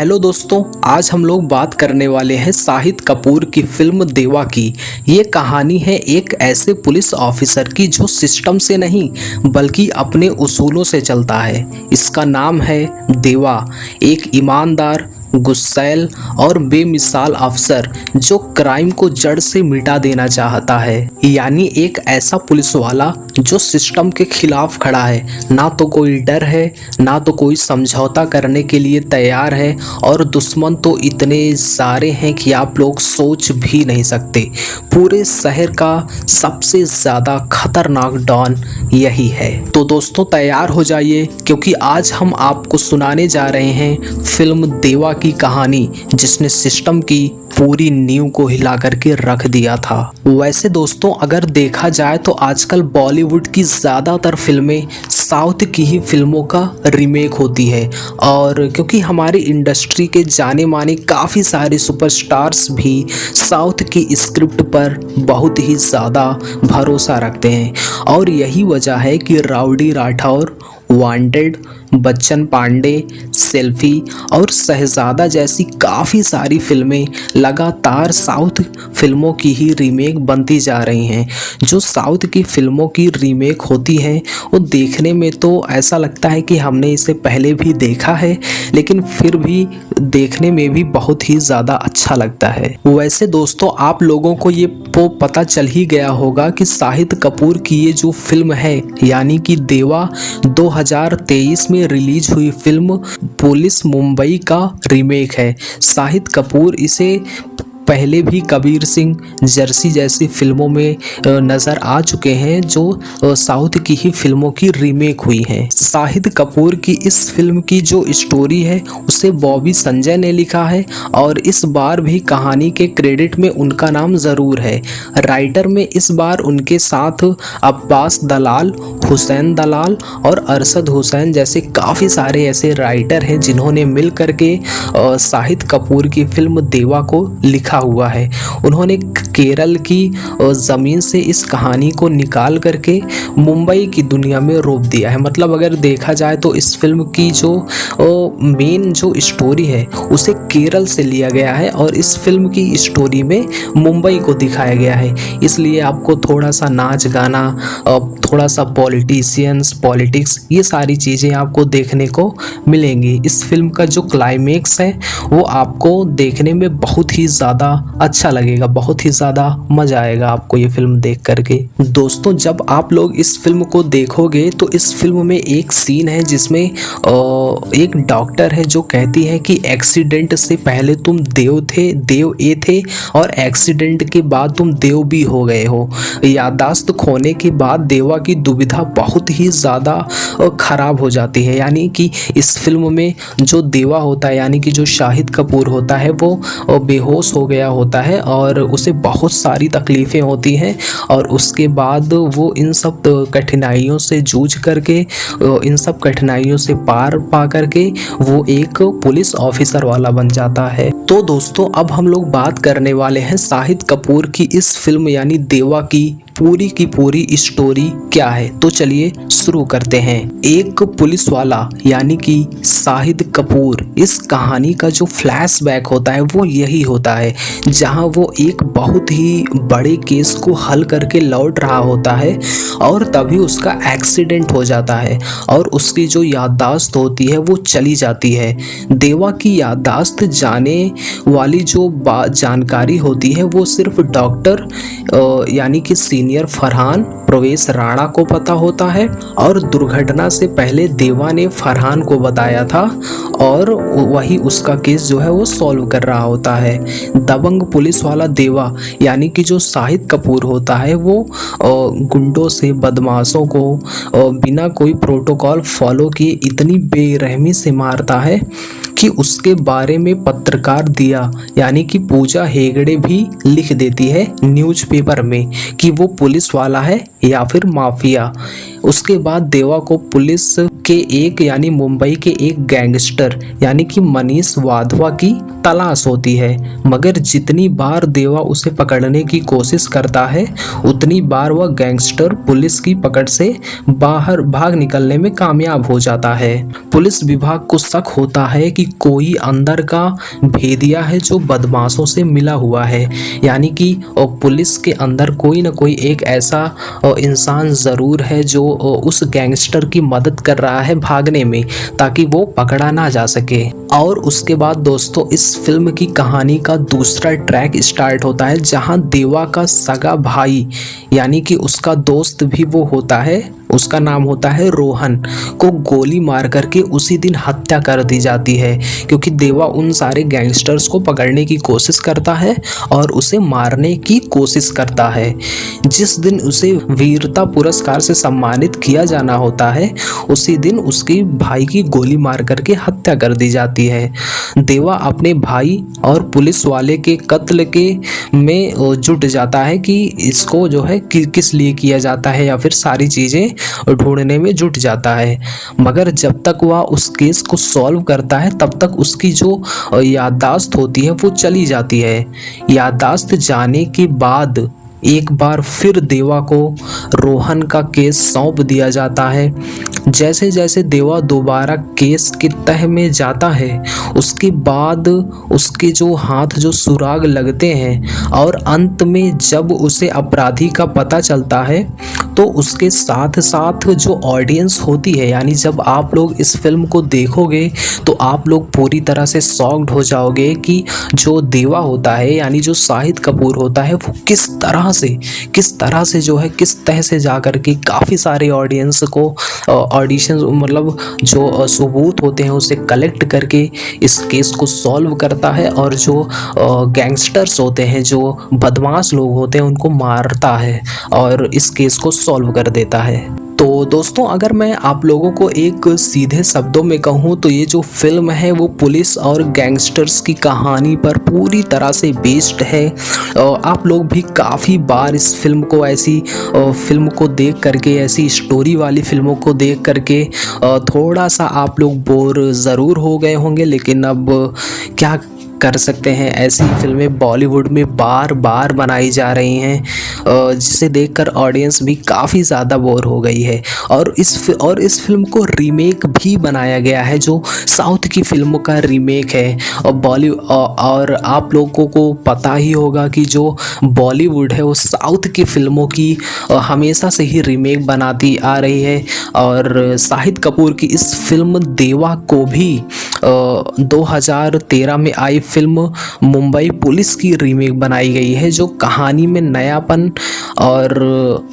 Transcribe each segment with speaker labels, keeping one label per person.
Speaker 1: Hello दोस्तों, आज हम लोग बात करने वाले हैं शाहिद कपूर की फिल्म देवा की। ये कहानी है एक ऐसे पुलिस ऑफिसर की जो सिस्टम से नहीं बल्कि अपने उसूलों से चलता है। इसका नाम है देवा, एक ईमानदार, गुस्सैल और बेमिसाल अफसर जो क्राइम को जड़ से मिटा देना चाहता है। यानी एक ऐसा पुलिस वाला जो सिस्टम के खिलाफ खड़ा है। ना तो कोई डर है, ना तो कोई समझौता करने के लिए तैयार है, और दुश्मन तो इतने सारे हैं कि आप लोग सोच भी नहीं सकते। पूरे शहर का सबसे ज़्यादा खतरनाक डॉन यही है। तो दोस्तों तैयार हो जाइए, क्योंकि आज हम आपको सुनाने जा रहे हैं फिल्म देवा की कहानी, जिसने सिस्टम की पूरी नींव को हिला करके रख दिया था। वैसे दोस्तों अगर देखा जाए तो आजकल बॉलीवुड की ज़्यादातर फिल्में साउथ की ही फिल्मों का रीमेक होती है, और क्योंकि हमारी इंडस्ट्री के जाने माने काफ़ी सारे सुपरस्टार्स भी साउथ की स्क्रिप्ट पर बहुत ही ज़्यादा भरोसा रखते हैं। और यही वजह है कि Rowdy Rathore, Wanted, Bachchan Pandey, Selfie और शहजादा जैसी काफ़ी सारी फिल्में लगातार साउथ फिल्मों की ही रीमेक बनती जा रही हैं। जो साउथ की फिल्मों की रीमेक होती हैं वो देखने में तो ऐसा लगता है कि हमने इसे पहले भी देखा है, लेकिन फिर भी देखने में भी बहुत ही ज़्यादा अच्छा लगता है। वैसे दोस्तों आप लोगों को ये पता चल ही गया होगा कि शाहिद कपूर की ये जो फिल्म है यानी कि देवा 2023 में रिलीज हुई फिल्म पुलिस मुंबई का रीमेक है। शाहिद कपूर इसे पहले भी कबीर सिंह, जर्सी जैसी फिल्मों में नज़र आ चुके हैं जो साउथ की ही फिल्मों की रीमेक हुई हैं। शाहिद कपूर की इस फिल्म की जो स्टोरी है उसे बॉबी संजय ने लिखा है, और इस बार भी कहानी के क्रेडिट में उनका नाम ज़रूर है। राइटर में इस बार उनके साथ अब्बास दलाल, हुसैन दलाल और अरशद हुसैन जैसे काफ़ी सारे ऐसे राइटर हैं जिन्होंने मिल करके शाहिद कपूर की फिल्म देवा को लिखा हुआ है। उन्होंने केरल की ज़मीन से इस कहानी को निकाल करके मुंबई की दुनिया में रोप दिया है। मतलब अगर देखा जाए तो इस फिल्म की जो मेन जो स्टोरी है उसे केरल से लिया गया है, और इस फिल्म की स्टोरी में मुंबई को दिखाया गया है। इसलिए आपको थोड़ा सा नाच गाना, थोड़ा सा पॉलिटिशियंस, पॉलिटिक्स, ये सारी चीज़ें आपको देखने को मिलेंगी। इस फिल्म का जो क्लाइमेक्स है वो आपको देखने में बहुत ही ज़्यादा अच्छा लगेगा, बहुत ही ज़्यादा मज़ा आएगा आपको ये फिल्म देख करके। दोस्तों जब आप लोग इस फिल्म को देखोगे तो इस फिल्म में एक सीन है जिसमें एक डॉक्टर है जो कहती है कि एक्सीडेंट से पहले तुम देव थे, देव ए थे, और एक्सीडेंट के बाद तुम देव भी हो गए हो। याददाश्त खोने के बाद देवा की दुविधा बहुत ही ज़्यादा खराब हो जाती है। यानी कि इस फिल्म में जो देवा होता है यानी कि जो शाहिद कपूर होता है वो बेहोश हो गया होता है, और उसे बहुत सारी तकलीफ़ें होती हैं, और उसके बाद वो इन सब कठिनाइयों से जूझ करके, इन सब कठिनाइयों से पार पा करके वो एक पुलिस ऑफिसर वाला बन जाता है। तो दोस्तों अब हम लोग बात करने वाले हैं शाहिद कपूर की इस फिल्म यानी देवा की पूरी स्टोरी क्या है। तो चलिए शुरू करते हैं। एक पुलिस वाला यानी कि शाहिद कपूर, इस कहानी का जो फ्लैशबैक होता है वो यही होता है जहां वो एक बहुत ही बड़े केस को हल करके लौट रहा होता है, और तभी उसका एक्सीडेंट हो जाता है और उसकी जो याददाश्त होती है वो चली जाती है। देवा की याददाश्त जाने वाली जो जानकारी होती है वो सिर्फ डॉक्टर यानी कि सीनियर फरहान प्रवेश राणा को पता होता है, और दुर्घटना से पहले देवा ने फरहान को बताया था, और वही उसका केस जो है वो सॉल्व कर रहा होता है। दबंग पुलिस वाला देवा यानी कि जो शाहिद कपूर होता है वो गुंडों से, बदमाशों को बिना कोई प्रोटोकॉल फॉलो किए इतनी बेरहमी से मारता है कि उसके बारे में पत्रकार दिया यानी कि पूजा हेगड़े भी लिख देती है न्यूज़पेपर में कि वो पुलिस वाला है या फिर माफिया। उसके बाद देवा को पुलिस के एक यानी मुंबई के एक गैंगस्टर यानी कि मनीष वाधवा की तलाश होती है, मगर जितनी बार देवा उसे पकड़ने की कोशिश करता है उतनी बार वह गैंगस्टर पुलिस की पकड़ से बाहर भाग निकलने में कामयाब हो जाता है। पुलिस विभाग को शक होता है कि कोई अंदर का भेदिया है जो बदमाशों से मिला हुआ है, यानी कि पुलिस के अंदर कोई ना कोई एक ऐसा इंसान जरूर है जो उस गैंगस्टर की मदद कर रहा है भागने में, ताकि वो पकड़ा ना जा सके। और उसके बाद दोस्तों इस फिल्म की कहानी का दूसरा ट्रैक स्टार्ट होता है, जहां देवा का सगा भाई यानी कि उसका दोस्त भी वो होता है, उसका नाम होता है रोहन, को गोली मार करके उसी दिन हत्या कर दी जाती है, क्योंकि देवा उन सारे गैंगस्टर्स को पकड़ने की कोशिश करता है और उसे मारने की कोशिश करता है। जिस दिन उसे वीरता पुरस्कार से सम्मानित किया जाना होता है उसी दिन उसके भाई की गोली मार करके हत्या कर दी जाती है। देवा अपने भाई और पुलिस वाले के कत्ल के में जुट जाता है कि इसको जो है किस लिए किया जाता है, या फिर सारी चीज़ें ढूंढने में जुट जाता है। मगर जब तक वह उस केस को सॉल्व करता है तब तक उसकी जो याददाश्त होती है वो चली जाती है। याददाश्त जाने के बाद एक बार फिर देवा को रोहन का केस सौंप दिया जाता है। जैसे जैसे देवा दोबारा केस के तह में जाता है उसके बाद उसके जो हाथ जो सुराग लगते हैं और अंत में जब उसे अपराधी का पता चलता है तो उसके साथ साथ जो ऑडियंस होती है, यानी जब आप लोग इस फिल्म को देखोगे तो आप लोग पूरी तरह से शॉक्ड हो जाओगे कि जो देवा होता है यानी जो शाहिद कपूर होता है वो किस तरह से जो है किस तह से जा कर के काफ़ी सारे ऑडियंस को ऑडिशन मतलब जो सबूत होते हैं उसे कलेक्ट करके इस केस को सॉल्व करता है और जो गैंगस्टर्स होते हैं, जो बदमाश लोग होते हैं, उनको मारता है और इस केस को सॉल्व कर देता है। तो दोस्तों अगर मैं आप लोगों को एक सीधे शब्दों में कहूँ तो ये जो फिल्म है वो पुलिस और गैंगस्टर्स की कहानी पर पूरी तरह से बेस्ड है। आप लोग भी काफ़ी बार इस फिल्म को फिल्म को देख करके, ऐसी स्टोरी वाली फिल्मों को देख करके थोड़ा सा आप लोग बोर ज़रूर हो गए होंगे, लेकिन अब क्या कर सकते हैं, ऐसी फिल्में बॉलीवुड में बार बार बनाई जा रही हैं जिसे देखकर ऑडियंस भी काफ़ी ज़्यादा बोर हो गई है। और इस फिल्म को रीमेक भी बनाया गया है जो साउथ की फिल्मों का रीमेक है। और आप लोगों को पता ही होगा कि जो बॉलीवुड है वो साउथ की फिल्मों की हमेशा से ही रीमेक बनाती आ रही है। और शाहिद कपूर की इस फिल्म देवा को भी 2013 में आई फिल्म मुंबई पुलिस की रीमेक बनाई गई है, जो कहानी में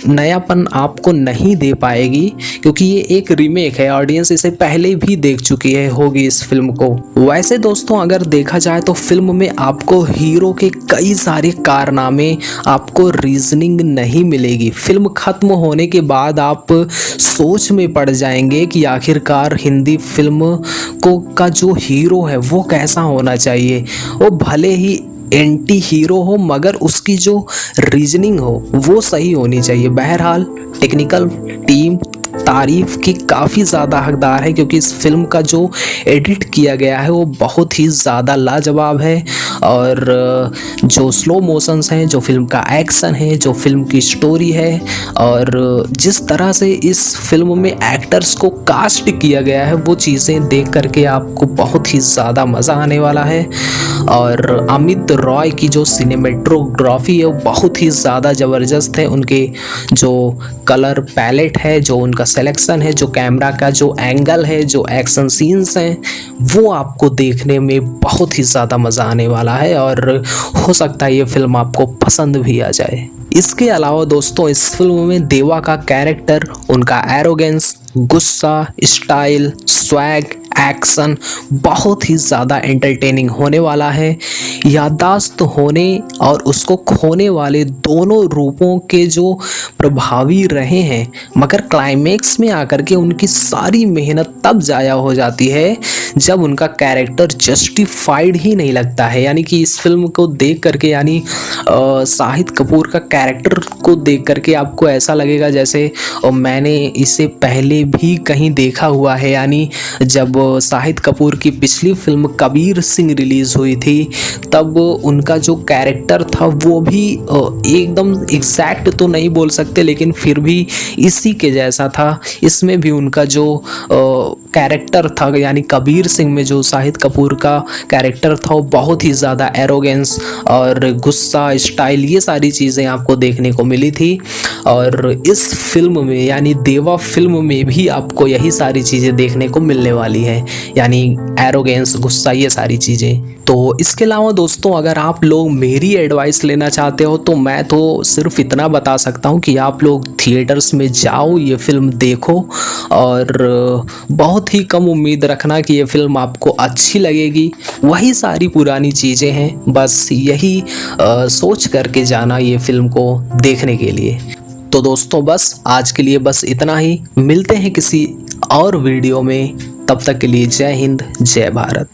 Speaker 1: नयापन आपको नहीं दे पाएगी, क्योंकि ये एक रीमेक है। ऑडियंस इसे पहले भी देख चुकी होगी इस फिल्म को। वैसे दोस्तों अगर देखा जाए तो फिल्म में आपको हीरो के कई सारे कारनामे, आपको रीजनिंग नहीं मिलेगी। फिल्म खत्म होने के बाद आप सोच में पड़ जाएंगे कि आखिरकार हिंदी फिल्म का जो हीरो है वो कैसा होना चाहिए। वो भले ही एंटी हीरो हो मगर उसकी जो रीजनिंग हो वो सही होनी चाहिए। बहरहाल टेक्निकल टीम तारीफ की काफ़ी ज़्यादा हकदार है, क्योंकि इस फिल्म का जो एडिट किया गया है वो बहुत ही ज़्यादा लाजवाब है। और जो स्लो मोशंस हैं, जो फिल्म का एक्शन है, जो फिल्म की स्टोरी है, और जिस तरह से इस फिल्म में एक्टर्स को कास्ट किया गया है वो चीज़ें देख करके आपको बहुत ही ज़्यादा मज़ा आने वाला है। और अमित रॉय की जो सिनेमेटोग्राफी है वो बहुत ही ज़्यादा ज़बरदस्त है। उनके जो कलर पैलेट है, जो उनका सिलेक्शन है, जो कैमरा का जो एंगल है, जो एक्शन सीन्स हैं, वो आपको देखने में बहुत ही ज़्यादा मज़ा आने वाला है और हो सकता है ये फिल्म आपको पसंद भी आ जाए। इसके अलावा दोस्तों इस फिल्म में देवा का कैरेक्टर, उनका एरोगेंस, गुस्सा, स्टाइल, स्वैग, एक्शन बहुत ही ज़्यादा एंटरटेनिंग होने वाला है। याददाश्त होने और उसको खोने वाले दोनों रूपों के जो प्रभावी रहे हैं, मगर क्लाइमेक्स में आकर के उनकी सारी मेहनत तब ज़ाया हो जाती है जब उनका कैरेक्टर जस्टिफाइड ही नहीं लगता है। यानी कि इस फिल्म को देख करके, यानी शाहिद कपूर का कैरेक्टर को देख करके आपको ऐसा लगेगा जैसे मैंने इसे पहले भी कहीं देखा हुआ है। यानी जब शाहिद कपूर की पिछली फिल्म कबीर सिंह रिलीज हुई थी, तब उनका जो कैरेक्टर था वो भी एकदम एग्जैक्ट तो नहीं बोल सकते, लेकिन फिर भी इसी के जैसा था। इसमें भी उनका जो कैरेक्टर था, यानी कबीर सिंह में जो शाहिद कपूर का कैरेक्टर था, वो बहुत ही ज़्यादा एरोगेंस और गुस्सा, स्टाइल, ये सारी चीज़ें आपको देखने को मिली थी। और इस फिल्म में यानी देवा फिल्म में भी आपको यही सारी चीज़ें देखने को मिलने वाली है, यानी एरोगेंस, गुस्सा, ये सारी चीज़ें। तो इसके अलावा दोस्तों, अगर आप लोग मेरी एडवाइस लेना चाहते हो तो मैं तो सिर्फ इतना बता सकता हूँ कि आप लोग थिएटर्स में जाओ, ये फिल्म देखो, और बहुत ही कम उम्मीद रखना कि ये फिल्म आपको अच्छी लगेगी। वही सारी पुरानी चीज़ें हैं, बस यही सोच करके जाना ये फिल्म को देखने के लिए। तो दोस्तों, बस आज के लिए बस इतना ही। मिलते हैं किसी और वीडियो में, तब तक के लिए जय हिंद, जय भारत।